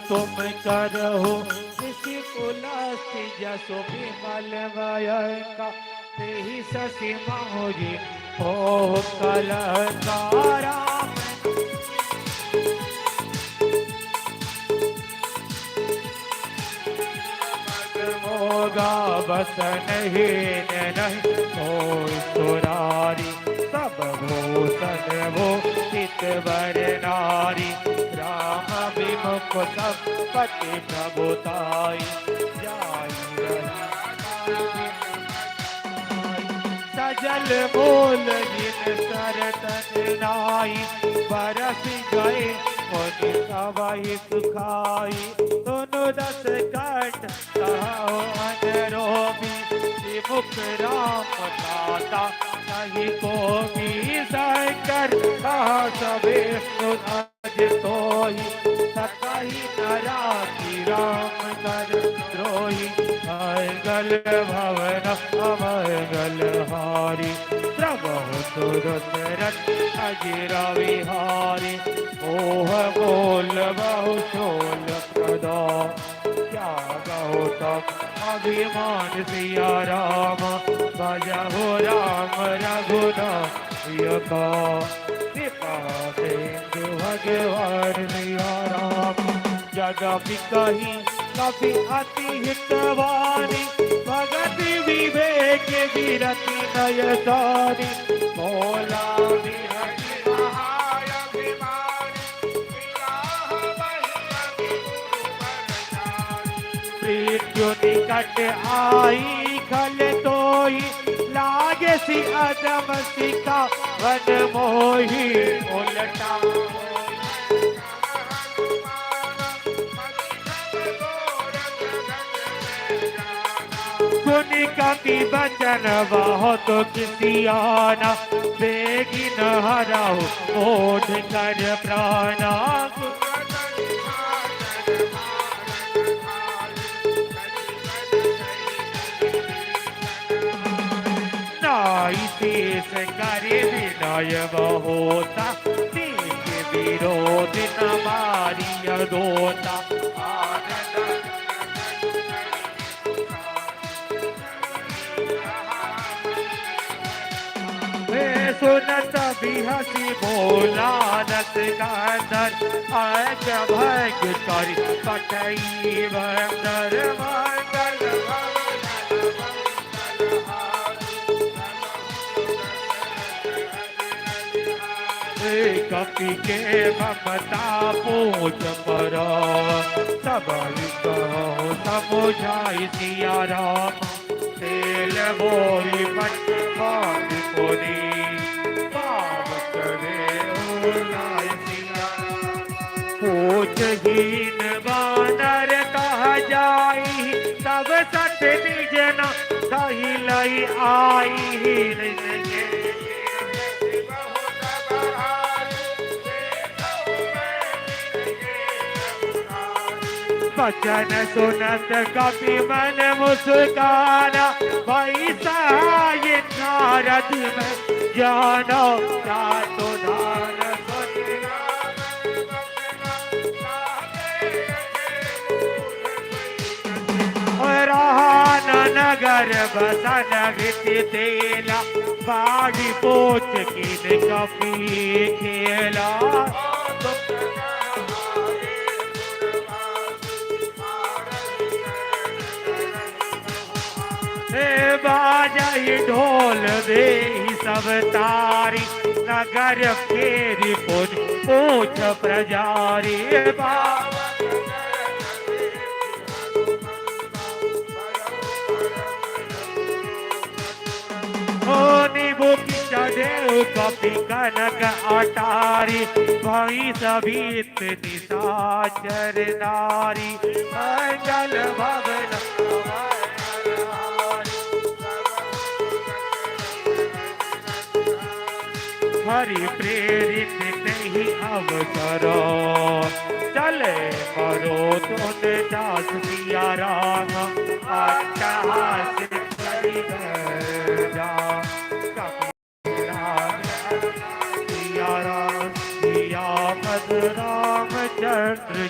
तुम करहो ऋषि कुलस्ति जसो विमल वयंका तेहि शशि महुरी हो कलकारा मोगा बसन हीन नहीं हो सुरारी सब भूषण वो चितवर नारी राम विमुख सब पति प्रभुताई सजल बोल जिन सरतन नाई बरस गए मुनि सवहि सुखाई दोनों दस कंठ कहो अनरोबी मुख राम दाता नहीं को भी शंकर कहा सबे सुनज सोई सताई नरा की राम कर द्रोही मंगल भवन अमंगल हारी प्रभु सुरसरत अजिरा विहारी मोह बोल बहु शोल प्रदा क्या गहो तब अभिमान सिया राम भजहु राम रघुनाथ का कृपा सिंधु भगवान सिया राम जगति कही कभी अति हितवानी भगत विवेक विरति नय सारी मोला विहति मृत्यु निकट आई खल तोई लागे सी अदम सिका वन मोही उलटा सुनि कपि बचन बहुत किसियाना बेगी न हराओ ओढ़ कर प्राणा नाई देश करे विनय होता देश विरोध न मारिय दोता सुनत बिहसी बोला नत गांधर आज भग कर पटई बंदर मंगल कपि के ममता पूज पर सब कहो समुझाई सिया राम तेल बोरी पट पुरी पूछहीन बानर कह जाई तब सठ निजन कही लई आई बचन सुनत कपि मन मुस्काना भाई सहाय नारद में जानो तो धान नगर बसन घिति तेला बाड़ी पोच की कपि खेला बाजाई ढोल दे सब तारी नगर फेरी पूछ प्रजारी नीबू की चढ़ेव कपि कनक अटारी भई सभीत निशाचर नारी मंगल भवन हरि प्रेरित नहीं अवसर चले करो तुम दास सिया राम अट्टहास सिया राम सिया रामचंद्र